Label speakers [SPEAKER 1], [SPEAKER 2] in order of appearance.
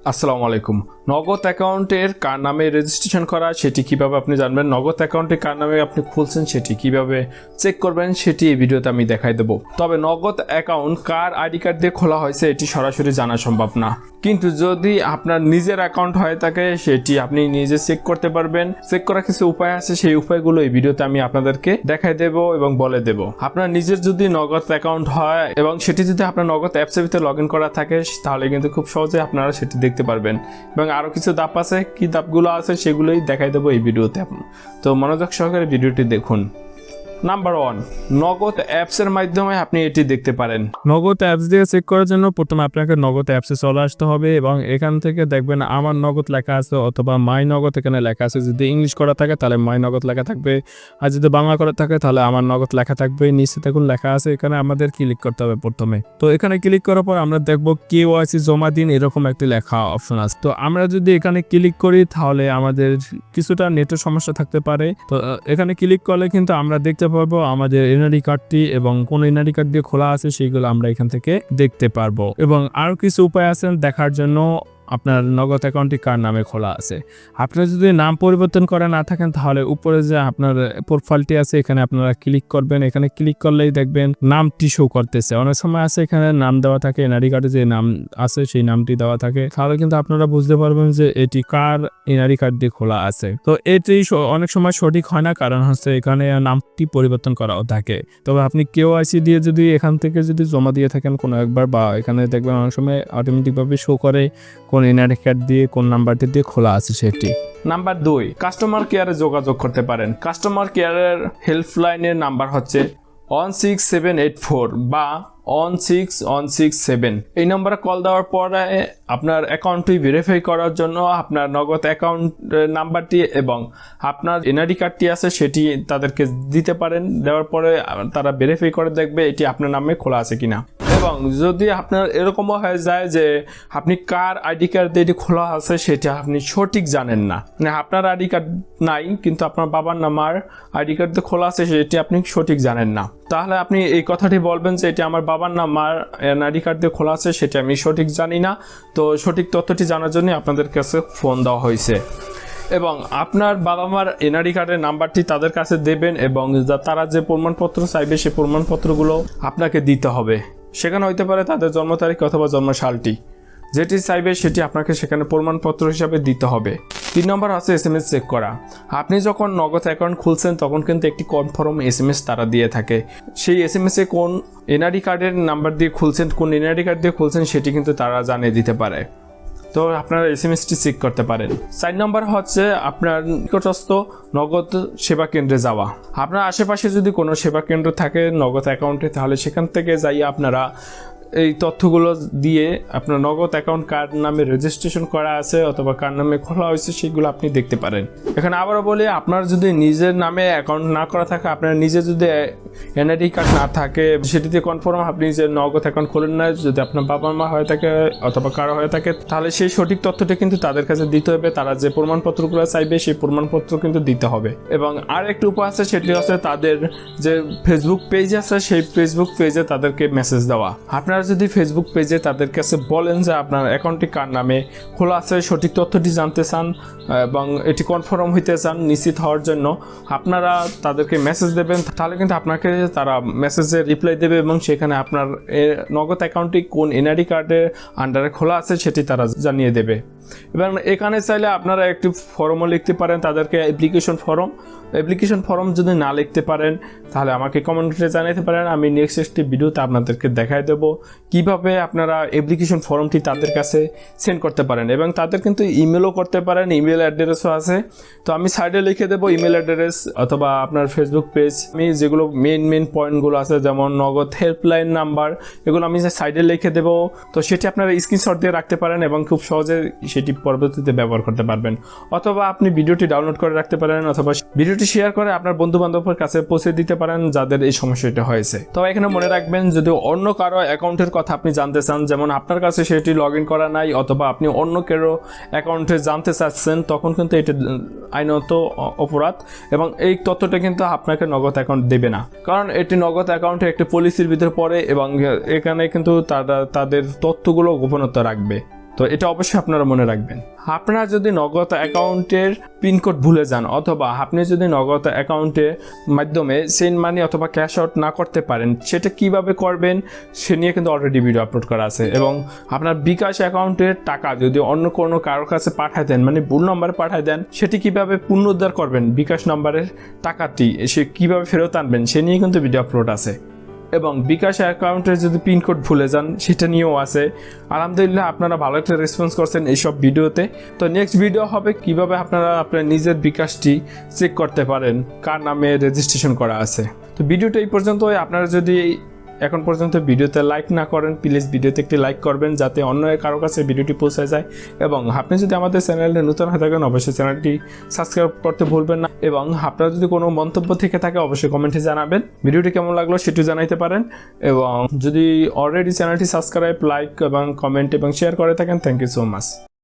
[SPEAKER 1] আসসালামু আলাইকুম। নগদ অ্যাকাউন্টের কার নামে রেজিস্ট্রেশন করা সেটি কিভাবে আপনি জানবেন, নগদ অ্যাকাউন্টে কার নামে আপনি খুলছেন সেটি কিভাবে চেক করবেন সেটি এই ভিডিওতে আমি দেখাই দেবো। তবে নগদ অ্যাকাউন্ট কার আইডি কার্ড দিয়ে খোলা হয়েছে এটি সরাসরি জানা সম্ভব না, কিন্তু যদি আপনার নিজের অ্যাকাউন্ট হয়ে থাকে সেটি আপনি নিজে চেক করতে পারবেন। চেক করার কিছু উপায় আছে, সেই উপায়গুলো এই ভিডিওতে আমি আপনাদেরকে দেখাই দেব এবং বলে দেব। আপনার নিজের যদি নগদ অ্যাকাউন্ট হয় এবং সেটি যদি আপনার নগদ অ্যাপসের ভিতরে লগ ইন করা থাকে তাহলে কিন্তু খুব সহজে আপনারা সেটি দেখতে পারবেন। এবং আরও কিছু ধাপ আছে, কি ধাপগুলো আছে সেগুলোই দেখাই দেবো এই ভিডিওতে। তো মনোযোগ সহকারে ভিডিওটি দেখুন। নাম্বার 1, নগদ অ্যাপসের মাধ্যমে আপনি এটি দেখতে পারেন।
[SPEAKER 2] নগদ অ্যাপস দিয়ে চেক করার জন্য প্রথমে আপনাকে নগদ অ্যাপসে চলে আসতে হবে এবং এখান থেকে দেখবেন আমার নগদ লেখা আছে অথবা মাই নগদ এখানে লেখা আছে। যদি ইংলিশ করা থাকে তাহলে মাই নগদ লেখা থাকবে, আর যদি বাংলা করা থাকে তাহলে আমার নগদ লেখা থাকবে। নিচে দেখুন লেখা আছে, এখানে আমাদের ক্লিক করতে হবে প্রথমে। তো এখানে ক্লিক করার পর আমরা দেখবো KYC জমা দিন, এরকম একটি লেখা অপশন আছে। তো আমরা যদি এখানে ক্লিক করি তাহলে আমাদের কিছুটা নেটের সমস্যা থাকতে পারে। তো এখানে ক্লিক করলে কিন্তু আমরা দেখতে পারবো আমাদের এনআইডি কার্ডটি এবং কোন এনআইডি কার্ড দিয়ে খোলা আছে সেইগুলো আমরা এখান থেকে দেখতে পারবো। এবং আরো কিছু উপায় আছে দেখার জন্য আপনার নগদ অ্যাকাউন্টটি কার নামে খোলা আছে। আপনারা যদি নাম পরিবর্তন করে না থাকেন তাহলে উপরে যে আপনার প্রোফাইলটি আছে এখানে আপনারা ক্লিক করবেন। এখানে ক্লিক করলেই দেখবেন নামটি শো করতেছে। অনেক সময় আছে এখানে নাম দেওয়া থাকে, এনআইডি কার্ডে যে নাম আছে সেই নামটি দেওয়া থাকে, তাহলে কিন্তু আপনারা বুঝতে পারবেন যে এটি কার এনআইডি কার্ড দিয়ে খোলা আছে। তো এটি অনেক সময় সঠিক হয় না, কারণ হচ্ছে এখানে নামটি পরিবর্তন করাও থাকে। তবে আপনি KYC দিয়ে যদি এখান থেকে যদি জমা দিয়ে থাকেন কোনো একবার, বা এখানে দেখবেন অনেক সময় অটোমেটিকভাবে শো করে কোন এনআইডি কার্ড দিয়ে কোন নাম্বারটি দিয়ে খোলা আছে সেটি।
[SPEAKER 1] নাম্বার 2, কাস্টমার কেয়ারে যোগাযোগ করতে পারেন। কাস্টমার কেয়ারের হেল্পলাইনের নাম্বার হচ্ছে 16784 বা 16167। এই নম্বরে কল দেওয়ার পরে আপনার অ্যাকাউন্টটি ভেরিফাই করার জন্য আপনার নগদ অ্যাকাউন্ট নাম্বারটি এবং আপনার এনআইডি কার্ডটি আছে সেটি তাদেরকে দিতে পারেন। দেওয়ার পরে তারা ভেরিফাই করে দেখবে এটি আপনার নামে খোলা আছে কিনা। এবং যদি আপনার এরকমও হয়ে যায় যে আপনি কার আইডি কার্ড দিয়ে এটি খোলা আছে সেটা আপনি সঠিক জানেন না, মানে আপনার আইডি কার্ড নাই কিন্তু আপনার বাবার নামার আইডি কার্ড দিয়ে খোলা আছে সেটি আপনি সঠিক জানেন না, তাহলে আপনি এই কথাটি বলবেন যে এটি আমার বাবার নামার আইডি কার্ড দিয়ে খোলা আছে সেটা আমি সঠিক জানি না। তো সঠিক তথ্যটি জানার জন্য আপনাদের কাছে ফোন দেওয়া হয়েছে। এবং আপনার বাবা মার এনআইডি কার্ডের নাম্বারটি তাদের কাছে দেবেন এবং তারা যে প্রমাণপত্র চাইবে সেই প্রমাণপত্রগুলো আপনাকে দিতে হবে। সেখানে হইতে পারে তাদের জন্ম তারিখ অথবা জন্মসালটি, যেটি চাইবে সেটি আপনাকে সেখানে প্রমাণপত্র হিসাবে দিতে হবে। 3 নম্বর আছে SMS চেক করা। আপনি যখন নগদ অ্যাকাউন্ট খুলছেন তখন কিন্তু একটি কনফার্ম SMS তারা দিয়ে থাকে। সেই SMS-এ কোন এনআইডি কার্ডের নাম্বার দিয়ে খুলছেন, কোন এনআইডি কার্ড দিয়ে খুলছেন সেটি কিন্তু তারা জানিয়ে দিতে পারে। তো আপনারা SMS-টি চেক করতে পারেন। 4 নম্বর হচ্ছে আপনার নিকটস্থ নগদ সেবা কেন্দ্রে যাওয়া। আপনার আশেপাশে যদি কোনো সেবা কেন্দ্র থাকে নগদ অ্যাকাউন্টে তাহলে সেখান থেকে যাই আপনারা এই তথ্যগুলো দিয়ে আপনার নগদ অ্যাকাউন্ট কার নামে রেজিস্ট্রেশন করা আছে অথবা কার নামে খোলা হয়েছে সেগুলো আপনি দেখতে পারেন। এখানে আবারও বলি, আপনার যদি নিজের নামে অ্যাকাউন্ট না করা থাকে, আপনার নিজে যদি এনআইডি কার্ড না থাকে সেটিতে কনফার্ম আপনি যে নগদ অ্যাকাউন্ট খোলেন না, যদি আপনার বাবা মা হয়ে থাকে অথবা কারো হয়ে থাকে তাহলে সেই সঠিক তথ্যটি কিন্তু তাদের কাছে দিতে হবে। তারা যে প্রমাণপত্রগুলো চাইবে সেই প্রমাণপত্র কিন্তু দিতে হবে। এবং আর একটি উপায় আছে, সেটি হচ্ছে তাদের যে ফেসবুক পেজ আছে সেই ফেসবুক পেজে তাদেরকে মেসেজ দেওয়া। আপনার যদি ফেসবুক পেজে তাদের কাছে বলেন যে আপনার অ্যাকাউন্টটি কার নামে খোলা আছে, সঠিক তথ্যটি জানতে চান এবং এটি কনফার্ম হইতে চান নিশ্চিত হওয়ার জন্য, আপনারা তাদেরকে মেসেজ দেবেন। তাহলে কিন্তু আপনাকে তারা মেসেজে রিপ্লাই দেবে এবং সেখানে আপনার নগদ অ্যাকাউন্টটি কোন এনআইডি কার্ডের আন্ডারে খোলা আছে সেটি তারা জানিয়ে দেবে। এবং এখানে চাইলে আপনারা একটি ফর্মও লিখতে পারেন, তাদেরকে অ্যাপ্লিকেশন ফর্ম যদি না লিখতে পারেন তাহলে আমাকে কমেন্টে জানাতে পারেন। আমি নেক্সট একটি ভিডিওতে আপনাদেরকে দেখাই দেবো কিভাবে আপনারা অ্যাপ্লিকেশন ফর্মটি তাদের কাছে সেন্ড করতে পারেন। এবং তাদের কিন্তু ইমেলও করতে পারেন, ইমেল অ্যাড্রেসও আছে। তো আমি সাইডে লিখে দেবো ইমেল অ্যাড্রেস অথবা আপনার ফেসবুক পেজ। আমি যেগুলো মেন পয়েন্টগুলো আছে যেমন নগদ হেল্পলাইন নাম্বার, এগুলো আমি সাইডে লিখে দেবো। তো সেটি আপনারা স্ক্রিনশট দিয়ে রাখতে পারেন এবং খুব সহজে সেটি পরবর্তীতে ব্যবহার করতে পারবেন। অথবা আপনি ভিডিওটি ডাউনলোড করে রাখতে পারেন অথবা ভিডিওটি শেয়ার করে আপনার বন্ধু বান্ধবের কাছে পৌঁছে দিতে পারেন যাদের এই সমস্যাটা হয়েছে। তো এখানে মনে রাখবেন, যদি অন্য কারো অ্যাকাউন্টের কথা আপনি জানতে চান, যেমন আপনার কাছে সেটি লগ ইন করা নাই অথবা আপনি অন্য কারো অ্যাকাউন্টে জানতে চাচ্ছেন, তখন কিন্তু এটা আইনত অপরাধ এবং এই তথ্যটা কিন্তু আপনাকে নগদ অ্যাকাউন্ট দেবে না, কারণ এটি নগদ অ্যাকাউন্টে একটি পলিসির ভিতরে পড়ে এবং এখানে কিন্তু তারা তাদের তথ্যগুলো গোপনতা রাখবে। তো এটা অবশ্যই আপনারা মনে রাখবেন। আপনারা যদি নগদ অ্যাকাউন্টের পিনকোড ভুলে যান অথবা আপনি যদি নগদ অ্যাকাউন্টের মাধ্যমে সেন্ড মানি অথবা ক্যাশ আউট না করতে পারেন, সেটা কিভাবে করবেন সে নিয়ে কিন্তু অলরেডি ভিডিও আপলোড করা আছে। এবং আপনার বিকাশ অ্যাকাউন্টের টাকা যদি অন্য কোনো কারোর কাছে পাঠায় দেন, মানে ভুল নম্বরে পাঠায় দেন, সেটি কিভাবে পুনরুদ্ধার করবেন, বিকাশ নম্বরের টাকাটি সে কিভাবে ফেরত আনবেন সে নিয়ে কিন্তু ভিডিও আপলোড আছে। এবং বিকাশ অ্যাকাউন্টের যদি পিনকোড ভুলে যান সেটা নিয়েও আছে। আলহামদুলিল্লাহ আপনারা ভালো একটা রেসপন্স করছেন এইসব ভিডিওতে। তো নেক্সট ভিডিও হবে কিভাবে আপনারা আপনার নিজের বিকাশটি চেক করতে পারেন কার নামে রেজিস্ট্রেশন করা আছে। তো ভিডিওটা এই পর্যন্ত। আপনারা যদি এখন পর্যন্ত ভিডিওতে লাইক না করেন, প্লিজ ভিডিওতে একটি লাইক করবেন যাতে অন্য কারো কাছে ভিডিওটি পৌঁছে যায়। এবং আপনি যদি আমাদের চ্যানেলে নতুন হয়ে থাকেন অবশ্যই চ্যানেলটি সাবস্ক্রাইব করতে ভুলবেন না। এবং আপনার যদি কোনো মন্তব্য থেকে থাকে অবশ্যই কমেন্টে জানাবেন। ভিডিওটি কেমন লাগলো সেটি জানাইতে পারেন। এবং যদি অলরেডি চ্যানেলটি সাবস্ক্রাইব, লাইক এবং কমেন্ট এবং শেয়ার করে থাকেন, থ্যাংক ইউ সো মাচ।